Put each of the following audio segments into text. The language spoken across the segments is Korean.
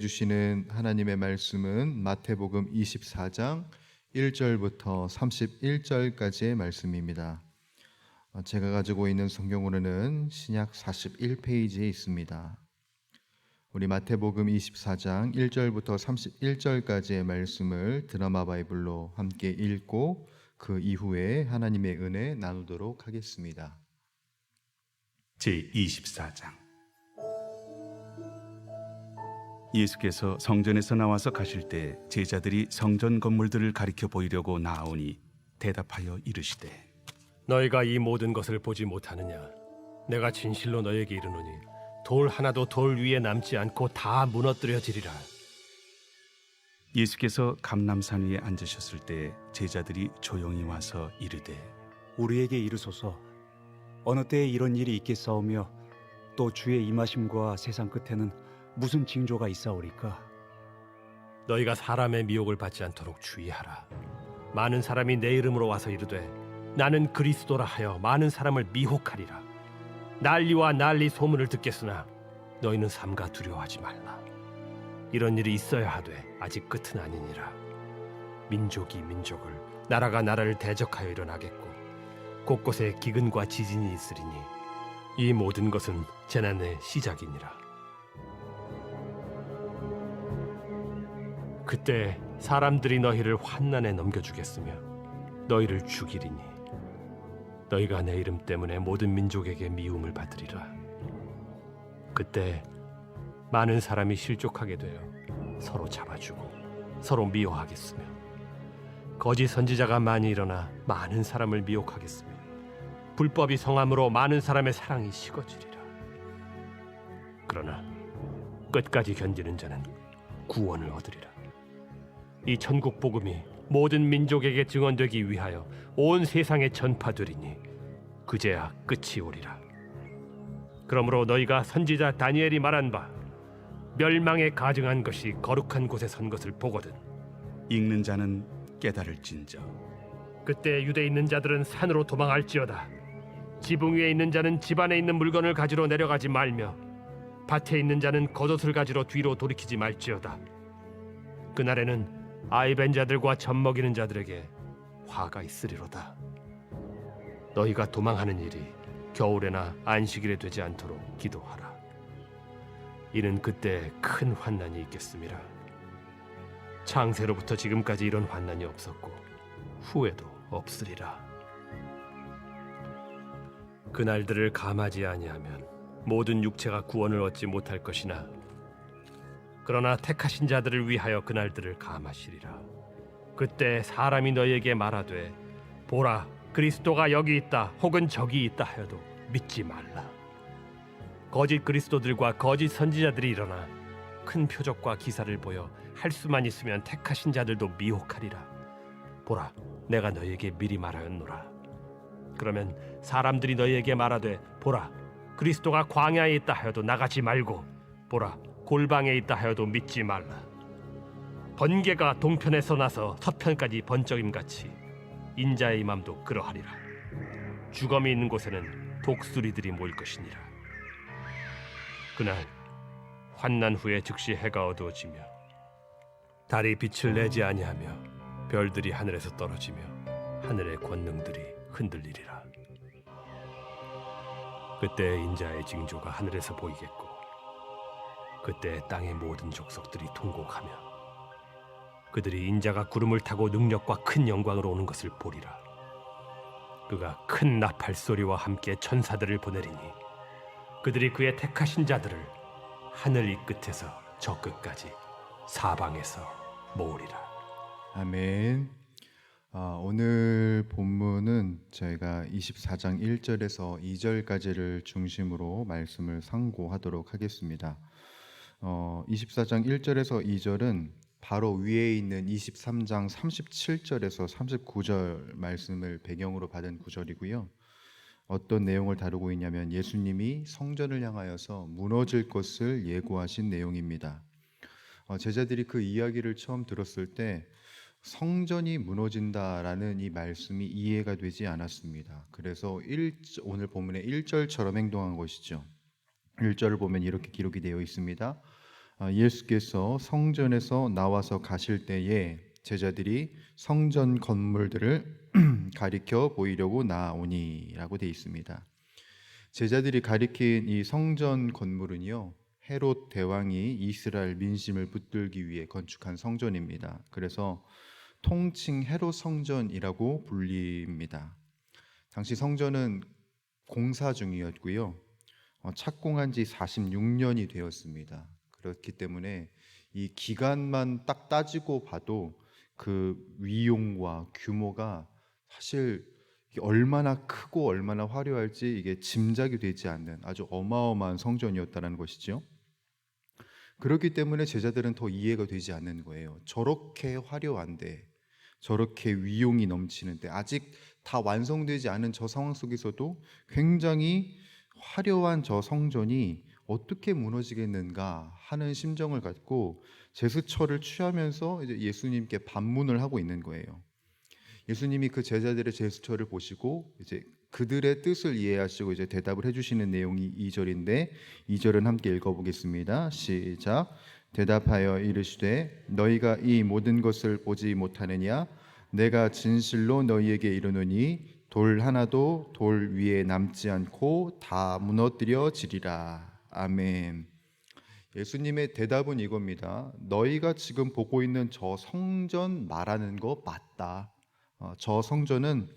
주시는 하나님의 말씀은 마태복음 24장 1절부터 31절까지의 말씀입니다. 제가 가지고 있는 성경으로는 신약 41페이지에 있습니다. 우리 마태복음 24장 1절부터 31절까지의 말씀을 드라마 바이블로 함께 읽고 그 이후에 하나님의 은혜 나누도록 하겠습니다. 제24장. 예수께서 성전에서 나와서 가실 때 제자들이 성전 건물들을 가리켜 보이려고 나아오니 대답하여 이르시되, 너희가 이 모든 것을 보지 못하느냐? 내가 진실로 너희에게 이르노니 돌 하나도 돌 위에 남지 않고 다 무너뜨려지리라. 예수께서 감람산 위에 앉으셨을 때 제자들이 조용히 와서 이르되, 우리에게 이르소서, 어느 때에 이런 일이 있겠사오며 또 주의 임하심과 세상 끝에는 무슨 징조가 있사오리까? 너희가 사람의 미혹을 받지 않도록 주의하라. 많은 사람이 내 이름으로 와서 이르되 나는 그리스도라 하여 많은 사람을 미혹하리라. 난리와 난리 소문을 듣겠으나 너희는 삼가 두려워하지 말라. 이런 일이 있어야 하되 아직 끝은 아니니라. 민족이 민족을, 나라가 나라를 대적하여 일어나겠고 곳곳에 기근과 지진이 있으리니 이 모든 것은 재난의 시작이니라. 그때 사람들이 너희를 환난에 넘겨주겠으며 너희를 죽이리니 너희가 내 이름 때문에 모든 민족에게 미움을 받으리라. 그때 많은 사람이 실족하게 되어 서로 잡아주고 서로 미워하겠으며 거짓 선지자가 많이 일어나 많은 사람을 미혹하겠으며 불법이 성함으로 많은 사람의 사랑이 식어지리라. 그러나 끝까지 견디는 자는 구원을 얻으리라. 이 천국 복음이 모든 민족에게 증언되기 위하여 온 세상에 전파되리니 그제야 끝이 오리라. 그러므로 너희가 선지자 다니엘이 말한 바 멸망에 가증한 것이 거룩한 곳에 선 것을 보거든. 읽는 자는 깨달을진저. 그때 유대에 있는 자들은 산으로 도망할지어다. 지붕 위에 있는 자는 집 안에 있는 물건을 가지러 내려가지 말며 밭에 있는 자는 겉옷을 가지러 뒤로 돌이키지 말지어다. 그날에는 아이 벤 자들과 젖 먹이는 자들에게 화가 있으리로다. 너희가 도망하는 일이 겨울에나 안식일에 되지 않도록 기도하라. 이는 그때 큰 환난이 있겠음이라. 창세로부터 지금까지 이런 환난이 없었고 후에도 없으리라. 그날들을 감하지 아니하면 모든 육체가 구원을 얻지 못할 것이나 그러나 택하신 자들을 위하여 그날들을 감하시리라. 그때 사람이 너희에게 말하되 보라, 그리스도가 여기 있다 혹은 저기 있다 하여도 믿지 말라. 거짓 그리스도들과 거짓 선지자들이 일어나 큰 표적과 기사를 보여 할 수만 있으면 택하신 자들도 미혹하리라. 보라, 내가 너희에게 미리 말하였노라. 그러면 사람들이 너희에게 말하되 보라, 그리스도가 광야에 있다 하여도 나가지 말고 보라, 골방에 있다 하여도 믿지 말라. 번개가 동편에서 나서 서편까지 번쩍임같이 인자의 임함도 그러하리라. 주검이 있는 곳에는 독수리들이 모일 것이니라. 그날 환난 후에 즉시 해가 어두워지며 달이 빛을 내지 아니하며 별들이 하늘에서 떨어지며 하늘의 권능들이 흔들리리라. 그때 인자의 징조가 하늘에서 보이겠고 그때 땅의 모든 족속들이 통곡하며 그들이 인자가 구름을 타고 능력과 큰 영광으로 오는 것을 보리라. 그가 큰 나팔 소리와 함께 천사들을 보내리니 그들이 그의 택하신 자들을 하늘 이 끝에서 저 끝까지 사방에서 모으리라. 아멘. 오늘 본문은 저희가 24장 1절에서 2절까지를 중심으로 말씀을 상고하도록 하겠습니다. 24장 1절에서 2절은 바로 위에 있는 23장 37절에서 39절 말씀을 배경으로 받은 구절이고요. 어떤 내용을 다루고 있냐면 예수님이 성전을 향하여서 무너질 것을 예고하신 내용입니다. 제자들이 그 이야기를 처음 들었을 때 성전이 무너진다라는 이 말씀이 이해가 되지 않았습니다. 그래서 오늘 본문의 1절처럼 행동한 것이죠. 1절을 보면 이렇게 기록이 되어 있습니다. 예수께서 성전에서 나와서 가실 때에 제자들이 성전 건물들을 가리켜 보이려고 나오니라고 되어 있습니다. 제자들이 가리킨 이 성전 건물은요, 헤롯 대왕이 이스라엘 민심을 붙들기 위해 건축한 성전입니다. 그래서 통칭 헤롯 성전이라고 불립니다. 당시 성전은 공사 중이었고요. 착공한 지 46년이 되었습니다. 그렇기 때문에 이 기간만 딱 따지고 봐도 그 위용과 규모가 사실 얼마나 크고 얼마나 화려할지 이게 짐작이 되지 않는 아주 어마어마한 성전이었다는 것이죠. 그렇기 때문에 제자들은 더 이해가 되지 않는 거예요. 저렇게 화려한데, 저렇게 위용이 넘치는데, 아직 다 완성되지 않은 저 상황 속에서도 굉장히 화려한 저 성전이 어떻게 무너지겠는가 하는 심정을 갖고 제스처를 취하면서 이제 예수님께 반문을 하고 있는 거예요. 예수님이 그 제자들의 제스처를 보시고 이제 그들의 뜻을 이해하시고 이제 대답을 해주시는 내용이 2절인데 2절은 함께 읽어보겠습니다. 시작. 대답하여 이르시되 너희가 이 모든 것을 보지 못하느냐? 내가 진실로 너희에게 이르노니 돌 하나도 돌 위에 남지 않고 다 무너뜨려지리라. 아멘. 예수님의 대답은 이겁니다. 너희가 지금 보고 있는 저 성전 말하는 거 맞다. 저 성전은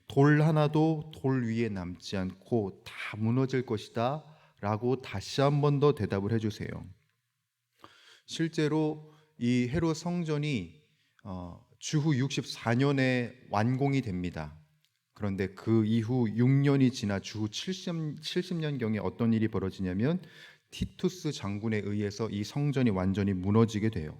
돌 하나도 돌 위에 남지 않고 다 무너질 것이다 라고 다시 한 번 더 대답을 해주세요. 실제로 이 헤롯 성전이 주후 64년에 완공이 됩니다. 그런데 그 이후 6년이 지나 주후 70년경에 어떤 일이 벌어지냐면 티투스 장군에 의해서 이 성전이 완전히 무너지게 돼요.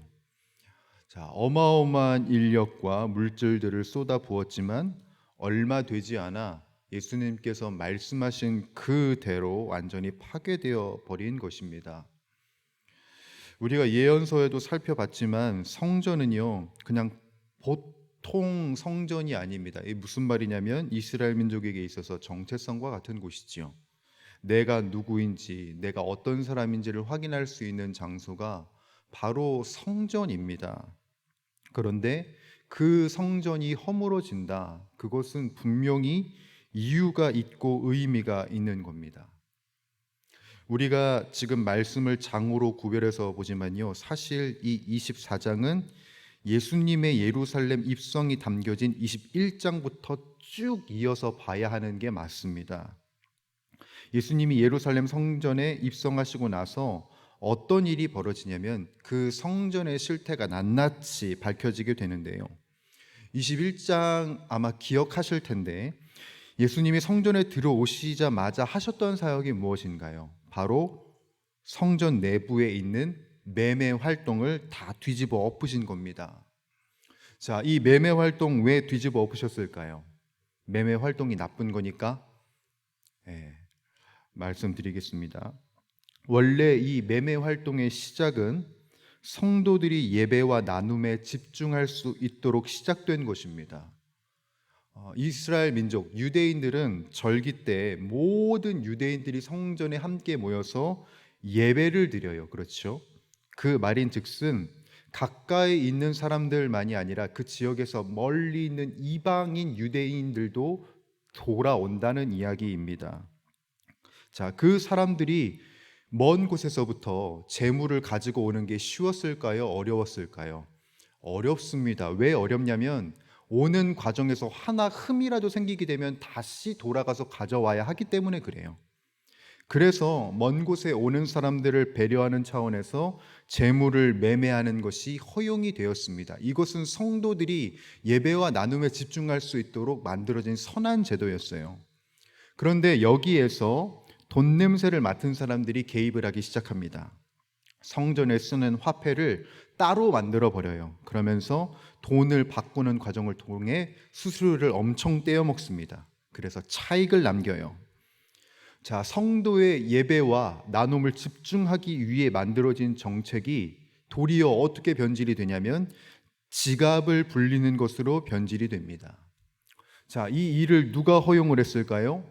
자, 어마어마한 인력과 물질들을 쏟아 부었지만 얼마 되지 않아 예수님께서 말씀하신 그대로 완전히 파괴되어 버린 것입니다. 우리가 예언서에도 살펴봤지만 성전은요, 그냥 보통 성전이 아닙니다. 이게 무슨 말이냐면 이스라엘 민족에게 있어서 정체성과 같은 곳이지요. 내가 누구인지, 내가 어떤 사람인지를 확인할 수 있는 장소가 바로 성전입니다. 그런데 그 성전이 허물어진다. 그것은 분명히 이유가 있고 의미가 있는 겁니다. 우리가 지금 말씀을 장으로 구별해서 보지만요, 사실 이 24장은 예수님의 예루살렘 입성이 담겨진 21장부터 쭉 이어서 봐야 하는 게 맞습니다. 예수님이 예루살렘 성전에 입성하시고 나서 어떤 일이 벌어지냐면 그 성전의 실태가 낱낱이 밝혀지게 되는데요. 21장 아마 기억하실 텐데 예수님이 성전에 들어오시자마자 하셨던 사역이 무엇인가요? 바로 성전 내부에 있는 매매 활동을 다 뒤집어 엎으신 겁니다. 자, 이 매매 활동 왜 뒤집어 엎으셨을까요? 매매 활동이 나쁜 거니까? 말씀드리겠습니다. 원래 이 매매 활동의 시작은 성도들이 예배와 나눔에 집중할 수 있도록 시작된 것입니다. 이스라엘 민족 유대인들은 절기 때 모든 유대인들이 성전에 함께 모여서 예배를 드려요. 그렇죠? 그 말인즉슨 가까이 있는 사람들만이 아니라 그 지역에서 멀리 있는 이방인 유대인들도 돌아온다는 이야기입니다. 자, 그 사람들이 먼 곳에서부터 재물을 가지고 오는 게 쉬웠을까요? 어려웠을까요? 어렵습니다. 왜 어렵냐면 오는 과정에서 하나 흠이라도 생기게 되면 다시 돌아가서 가져와야 하기 때문에 그래요. 그래서 먼 곳에 오는 사람들을 배려하는 차원에서 재물을 매매하는 것이 허용이 되었습니다. 이것은 성도들이 예배와 나눔에 집중할 수 있도록 만들어진 선한 제도였어요. 그런데 여기에서 돈 냄새를 맡은 사람들이 개입을 하기 시작합니다. 성전에 쓰는 화폐를 따로 만들어 버려요. 그러면서 돈을 바꾸는 과정을 통해 수수료를 엄청 떼어 먹습니다. 그래서 차익을 남겨요. 자, 성도의 예배와 나눔을 집중하기 위해 만들어진 정책이 도리어 어떻게 변질이 되냐면 지갑을 불리는 것으로 변질이 됩니다. 자, 이 일을 누가 허용을 했을까요?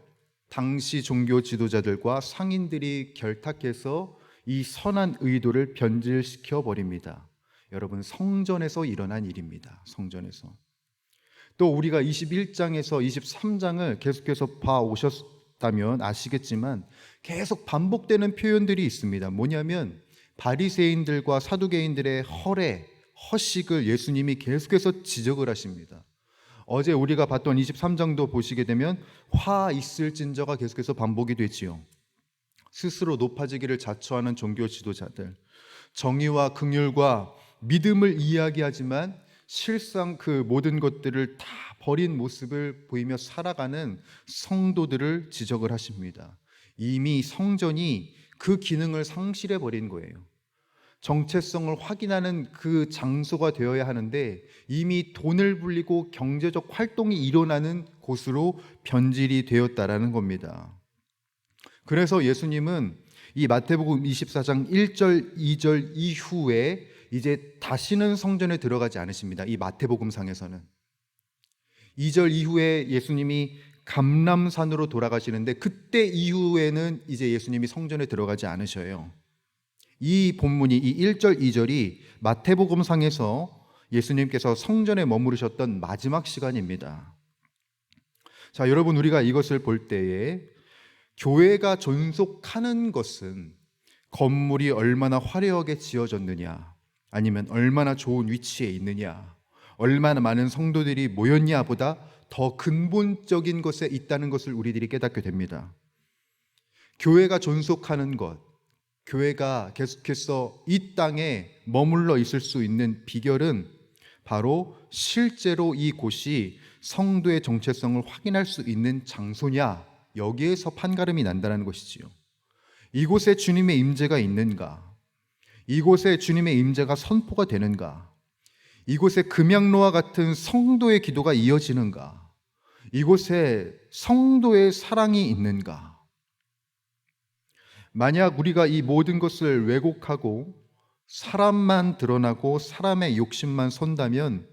당시 종교 지도자들과 상인들이 결탁해서 이 선한 의도를 변질시켜 버립니다. 여러분, 성전에서 일어난 일입니다. 성전에서. 또 우리가 21장에서 23장을 계속해서 봐 오셨다면 아시겠지만 계속 반복되는 표현들이 있습니다. 뭐냐면 바리새인들과 사두개인들의 허식을 예수님이 계속해서 지적을 하십니다. 어제 우리가 봤던 23장도 보시게 되면 화 있을진저가 계속해서 반복이 되지요. 스스로 높아지기를 자처하는 종교 지도자들, 정의와 긍휼과 믿음을 이야기하지만 실상 그 모든 것들을 다 버린 모습을 보이며 살아가는 성도들을 지적을 하십니다. 이미 성전이 그 기능을 상실해 버린 거예요. 정체성을 확인하는 그 장소가 되어야 하는데 이미 돈을 불리고 경제적 활동이 일어나는 곳으로 변질이 되었다라는 겁니다. 그래서 예수님은 이 마태복음 24장 1절, 2절 이후에 이제 다시는 성전에 들어가지 않으십니다. 이 마태복음상에서는 2절 이후에 예수님이 감람산으로 돌아가시는데 그때 이후에는 이제 예수님이 성전에 들어가지 않으셔요. 이 본문이 이 1절, 2절이 마태복음상에서 예수님께서 성전에 머무르셨던 마지막 시간입니다. 자, 여러분, 우리가 이것을 볼 때에 교회가 존속하는 것은 건물이 얼마나 화려하게 지어졌느냐, 아니면 얼마나 좋은 위치에 있느냐, 얼마나 많은 성도들이 모였냐 보다 더 근본적인 것에 있다는 것을 우리들이 깨닫게 됩니다. 교회가 존속하는 것, 교회가 계속해서 이 땅에 머물러 있을 수 있는 비결은 바로 실제로 이곳이 성도의 정체성을 확인할 수 있는 장소냐, 여기에서 판가름이 난다는 것이지요. 이곳에 주님의 임재가 있는가? 이곳에 주님의 임재가 선포가 되는가? 이곳에 금양로와 같은 성도의 기도가 이어지는가? 이곳에 성도의 사랑이 있는가? 만약 우리가 이 모든 것을 왜곡하고 사람만 드러나고 사람의 욕심만 선다면,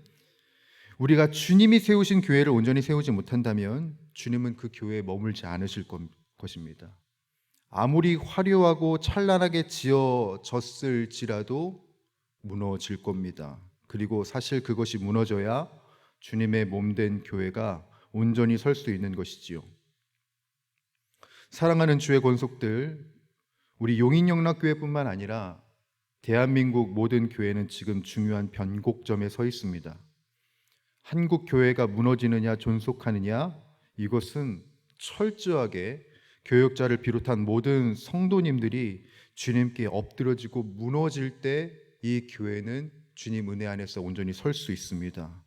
우리가 주님이 세우신 교회를 온전히 세우지 못한다면 주님은 그 교회에 머물지 않으실 것입니다. 아무리 화려하고 찬란하게 지어졌을지라도 무너질 겁니다. 그리고 사실 그것이 무너져야 주님의 몸된 교회가 온전히 설 수 있는 것이지요. 사랑하는 주의 권속들, 우리 용인영락교회뿐만 아니라 대한민국 모든 교회는 지금 중요한 변곡점에 서 있습니다. 한국 교회가 무너지느냐 존속하느냐, 이것은 철저하게 교역자를 비롯한 모든 성도님들이 주님께 엎드러지고 무너질 때 이 교회는 주님 은혜 안에서 온전히 설 수 있습니다.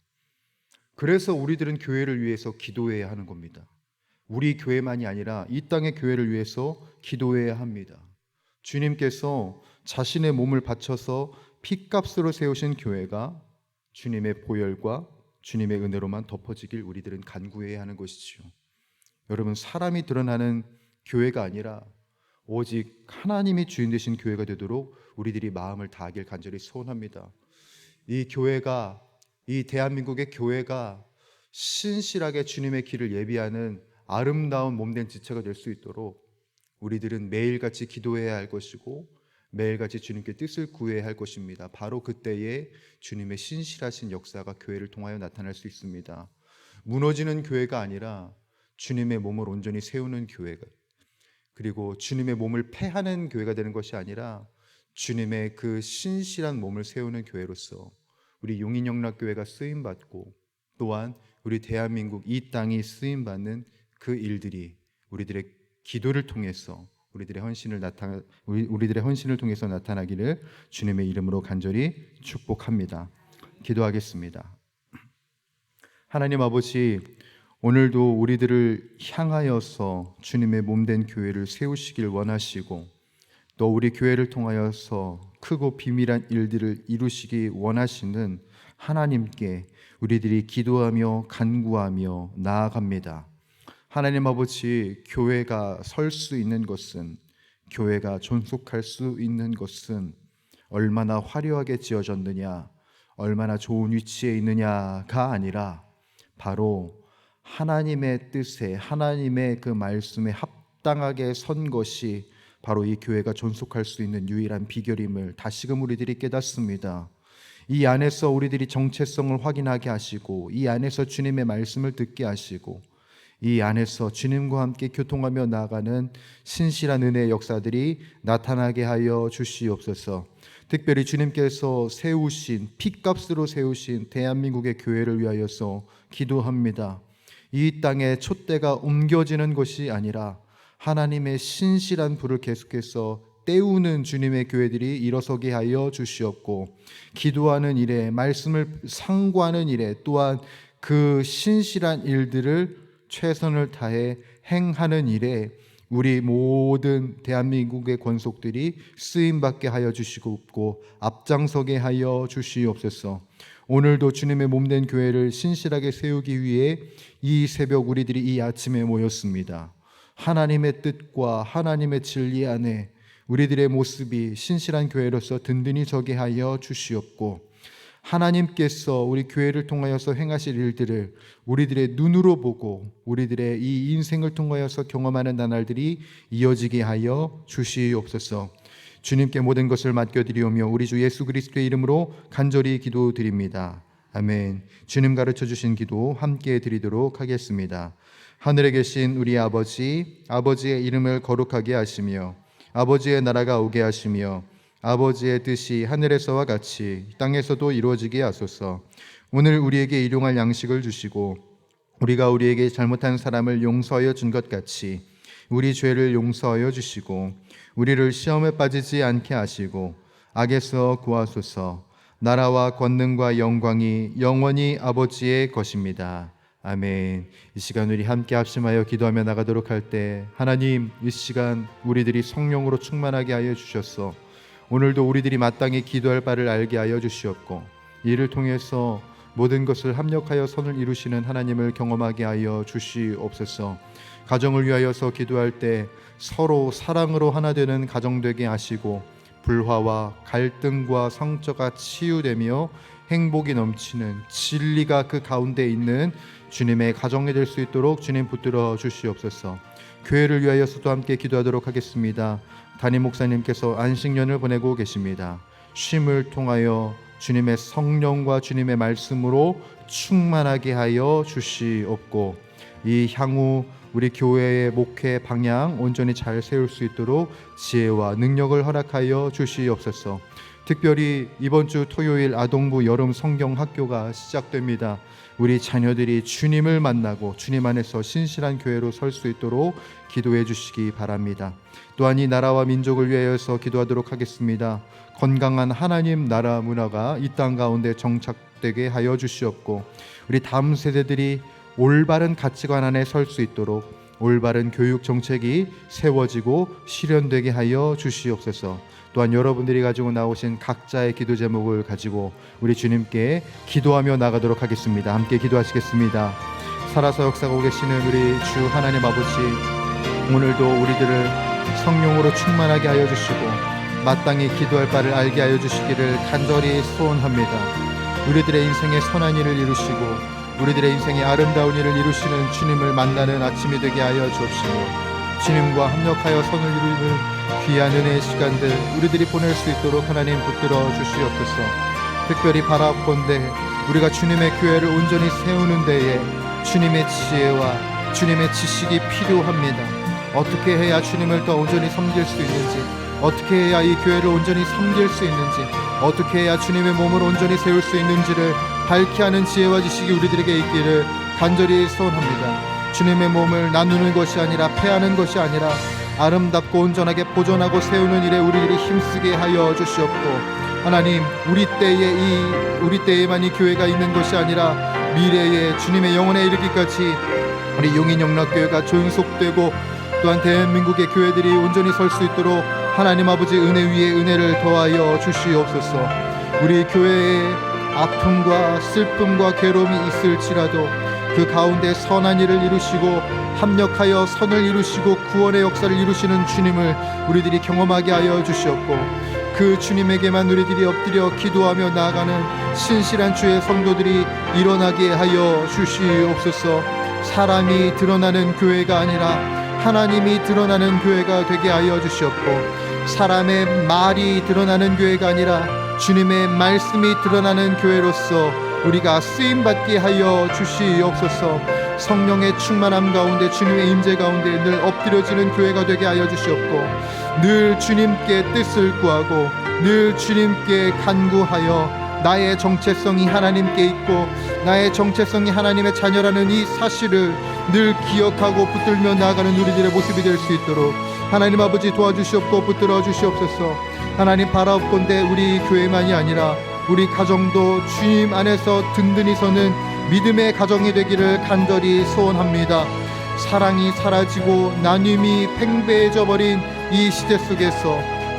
그래서 우리들은 교회를 위해서 기도해야 하는 겁니다. 우리 교회만이 아니라 이 땅의 교회를 위해서 기도해야 합니다. 주님께서 자신의 몸을 바쳐서 핏값으로 세우신 교회가 주님의 보혈과 주님의 은혜로만 덮어지길 우리들은 간구해야 하는 것이지요. 여러분, 사람이 드러나는 교회가 아니라 오직 하나님이 주인 되신 교회가 되도록 우리들이 마음을 다하길 간절히 소원합니다. 이 교회가, 이 대한민국의 교회가 신실하게 주님의 길을 예비하는 아름다운 몸된 지체가 될 수 있도록 우리들은 매일같이 기도해야 할 것이고 매일같이 주님께 뜻을 구해야 할 것입니다. 바로 그때에 주님의 신실하신 역사가 교회를 통하여 나타날 수 있습니다. 무너지는 교회가 아니라 주님의 몸을 온전히 세우는 교회가, 그리고 주님의 몸을 패하는 교회가 되는 것이 아니라 주님의 그 신실한 몸을 세우는 교회로서 우리 용인영락교회가 쓰임받고 또한 우리 대한민국 이 땅이 쓰임받는 그 일들이 우리들의 기도를 통해서 우리들의 헌신을 통해서 나타나기를 주님의 이름으로 간절히 축복합니다. 기도하겠습니다. 하나님 아버지, 오늘도 우리들을 향하여서 주님의 몸된 교회를 세우시길 원하시고 또 우리 교회를 통하여서 크고 비밀한 일들을 이루시기 원하시는 하나님께 우리들이 기도하며 간구하며 나아갑니다. 하나님 아버지, 교회가 설 수 있는 것은, 교회가 존속할 수 있는 것은 얼마나 화려하게 지어졌느냐, 얼마나 좋은 위치에 있느냐가 아니라 바로 하나님의 뜻에, 하나님의 그 말씀에 합당하게 선 것이 바로 이 교회가 존속할 수 있는 유일한 비결임을 다시금 우리들이 깨닫습니다. 이 안에서 우리들이 정체성을 확인하게 하시고, 이 안에서 주님의 말씀을 듣게 하시고, 이 안에서 주님과 함께 교통하며 나아가는 신실한 은혜의 역사들이 나타나게 하여 주시옵소서. 특별히 주님께서 세우신, 핏값으로 세우신 대한민국의 교회를 위하여서 기도합니다. 이 땅에 촛대가 옮겨지는 것이 아니라 하나님의 신실한 불을 계속해서 때우는 주님의 교회들이 일어서게 하여 주시옵고, 기도하는 일에, 말씀을 상고하는 일에, 또한 그 신실한 일들을 최선을 다해 행하는 일에 우리 모든 대한민국의 권속들이 쓰임받게 하여 주시옵고 앞장서게 하여 주시옵소서. 오늘도 주님의 몸된 교회를 신실하게 세우기 위해 이 새벽 우리들이 이 아침에 모였습니다. 하나님의 뜻과 하나님의 진리 안에 우리들의 모습이 신실한 교회로서 든든히 서게 하여 주시옵고, 하나님께서 우리 교회를 통하여서 행하실 일들을 우리들의 눈으로 보고 우리들의 이 인생을 통하여서 경험하는 나날들이 이어지게 하여 주시옵소서. 주님께 모든 것을 맡겨드리오며 우리 주 예수 그리스도의 이름으로 간절히 기도드립니다. 아멘. 주님 가르쳐 주신 기도 함께 드리도록 하겠습니다. 하늘에 계신 우리 아버지, 아버지의 이름을 거룩하게 하시며 아버지의 나라가 오게 하시며 아버지의 뜻이 하늘에서와 같이 땅에서도 이루어지게 하소서. 오늘 우리에게 일용할 양식을 주시고 우리가 우리에게 잘못한 사람을 용서하여 준 것 같이 우리 죄를 용서하여 주시고 우리를 시험에 빠지지 않게 하시고 악에서 구하소서. 나라와 권능과 영광이 영원히 아버지의 것입니다. 아멘. 이 시간 우리 함께 합심하여 기도하며 나가도록 할 때, 하나님, 이 시간 우리들이 성령으로 충만하게 하여 주셨소. 오늘도 우리들이 마땅히 기도할 바를 알게 하여 주시옵고, 이를 통해서 모든 것을 합력하여 선을 이루시는 하나님을 경험하게 하여 주시옵소서. 가정을 위하여서 기도할 때 서로 사랑으로 하나 되는 가정 되게 하시고, 불화와 갈등과 성처가 치유되며 행복이 넘치는 진리가 그 가운데 있는 주님의 가정이 될 수 있도록 주님 붙들어 주시옵소서. 교회를 위하여서도 함께 기도하도록 하겠습니다. 담임 목사님께서 안식년을 보내고 계십니다. 쉼을 통하여 주님의 성령과 주님의 말씀으로 충만하게 하여 주시옵고, 이 향후 우리 교회의 목회 방향 온전히 잘 세울 수 있도록 지혜와 능력을 허락하여 주시옵소서. 특별히 이번 주 토요일 아동부 여름 성경 학교가 시작됩니다. 우리 자녀들이 주님을 만나고 주님 안에서 신실한 교회로 설 수 있도록 기도해 주시기 바랍니다. 또한 이 나라와 민족을 위하여서 기도하도록 하겠습니다. 건강한 하나님 나라 문화가 이 땅 가운데 정착되게 하여 주시옵고, 우리 다음 세대들이 올바른 가치관 안에 설 수 있도록 올바른 교육 정책이 세워지고 실현되게 하여 주시옵소서. 또한 여러분들이 가지고 나오신 각자의 기도 제목을 가지고 우리 주님께 기도하며 나가도록 하겠습니다. 함께 기도하시겠습니다. 살아서 역사하고 계시는 우리 주 하나님 아버지, 오늘도 우리들을 성령으로 충만하게 하여 주시고 마땅히 기도할 바를 알게 하여 주시기를 간절히 소원합니다. 우리들의 인생의 선한 일을 이루시고 우리들의 인생의 아름다운 일을 이루시는 주님을 만나는 아침이 되게 하여 주옵시고, 주님과 합력하여 선을 이루는 귀한 은혜의 시간들 우리들이 보낼 수 있도록 하나님 붙들어 주시옵소서. 특별히 바라본데 우리가 주님의 교회를 온전히 세우는 데에 주님의 지혜와 주님의 지식이 필요합니다. 어떻게 해야 주님을 더 온전히 섬길 수 있는지, 어떻게 해야 이 교회를 온전히 섬길 수 있는지, 어떻게 해야 주님의 몸을 온전히 세울 수 있는지를 밝게 하는 지혜와 지식이 우리들에게 있기를 간절히 소원합니다. 주님의 몸을 나누는 것이 아니라 패하는 것이 아니라 아름답고 온전하게 보존하고 세우는 일에 우리들이 힘쓰게 하여 주시옵고, 하나님, 우리 때에만 이 교회가 있는 것이 아니라 미래에 주님의 영혼에 이르기까지 우리 용인영락교회가 존속되고 또한 대한민국의 교회들이 온전히 설 수 있도록 하나님 아버지 은혜 위에 은혜를 더하여 주시옵소서. 우리 교회에 아픔과 슬픔과 괴로움이 있을지라도 그 가운데 선한 일을 이루시고 합력하여 선을 이루시고 구원의 역사를 이루시는 주님을 우리들이 경험하게 하여 주시옵고, 그 주님에게만 우리들이 엎드려 기도하며 나아가는 신실한 주의 성도들이 일어나게 하여 주시옵소서. 사람이 드러나는 교회가 아니라 하나님이 드러나는 교회가 되게 하여 주시옵고, 사람의 말이 드러나는 교회가 아니라 주님의 말씀이 드러나는 교회로서 우리가 쓰임받게 하여 주시옵소서. 성령의 충만함 가운데, 주님의 임재 가운데 늘 엎드려지는 교회가 되게 하여 주시옵고, 늘 주님께 뜻을 구하고 늘 주님께 간구하여 나의 정체성이 하나님께 있고 나의 정체성이 하나님의 자녀라는 이 사실을 늘 기억하고 붙들며 나아가는 우리들의 모습이 될 수 있도록 하나님 아버지 도와주시옵고 붙들어 주시옵소서. 하나님 바라옵건대 우리 교회만이 아니라 우리 가정도 주님 안에서 든든히 서는 믿음의 가정이 되기를 간절히 소원합니다. 사랑이 사라지고 나눔이 팽배해져 버린 이 시대 속에서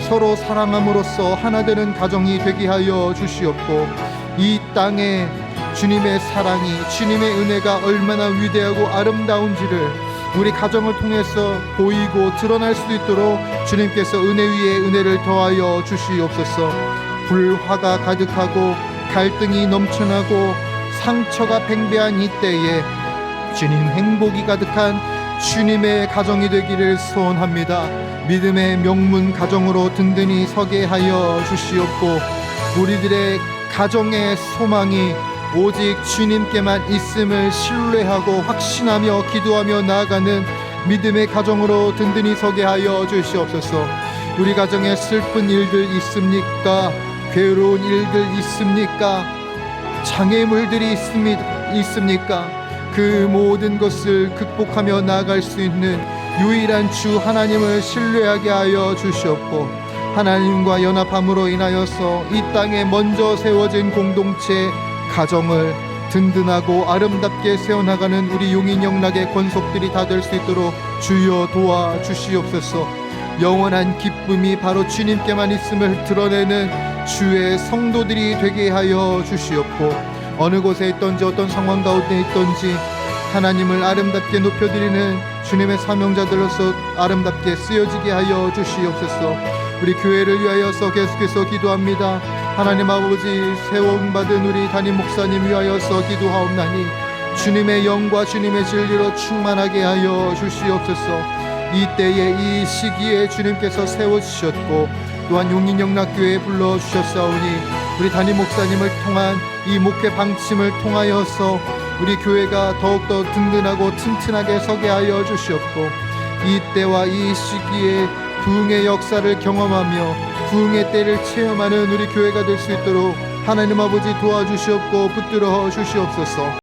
서로 사랑함으로써 하나 되는 가정이 되게 하여 주시옵고, 이 땅에 주님의 사랑이, 주님의 은혜가 얼마나 위대하고 아름다운지를 우리 가정을 통해서 보이고 드러날 수 있도록 주님께서 은혜 위에 은혜를 더하여 주시옵소서. 불화가 가득하고 갈등이 넘쳐나고 상처가 팽배한 이때에 주님 행복이 가득한 주님의 가정이 되기를 소원합니다. 믿음의 명문 가정으로 든든히 서게 하여 주시옵고, 우리들의 가정의 소망이 오직 주님께만 있음을 신뢰하고 확신하며 기도하며 나아가는 믿음의 가정으로 든든히 서게 하여 주시옵소서. 우리 가정에 슬픈 일들 있습니까? 괴로운 일들 있습니까? 장애물들이 있습니까? 그 모든 것을 극복하며 나아갈 수 있는 유일한 주 하나님을 신뢰하게 하여 주시옵고, 하나님과 연합함으로 인하여서 이 땅에 먼저 세워진 공동체 가정을 든든하고 아름답게 세워나가는 우리 용인영락의 권속들이 다 될 수 있도록 주여 도와주시옵소서. 영원한 기쁨이 바로 주님께만 있음을 드러내는 주의 성도들이 되게 하여 주시옵고, 어느 곳에 있든지 어떤 상황 가운데 있든지 하나님을 아름답게 높여드리는 주님의 사명자들로서 아름답게 쓰여지게 하여 주시옵소서. 우리 교회를 위하여서 계속해서 기도합니다. 하나님 아버지, 세움받은 우리 담임 목사님 위하여서 기도하옵나니 주님의 영과 주님의 진리로 충만하게 하여 주시옵소서. 이때에 이 시기에 주님께서 세워주셨고 또한 용인영락교회에 불러주셨사오니 우리 담임 목사님을 통한 이 목회 방침을 통하여서 우리 교회가 더욱더 든든하고 튼튼하게 서게 하여 주시옵고, 이때와 이 시기에 부흥의 역사를 경험하며 부흥의 때를 체험하는 우리 교회가 될 수 있도록 하나님 아버지 도와주시옵고 붙들어 주시옵소서.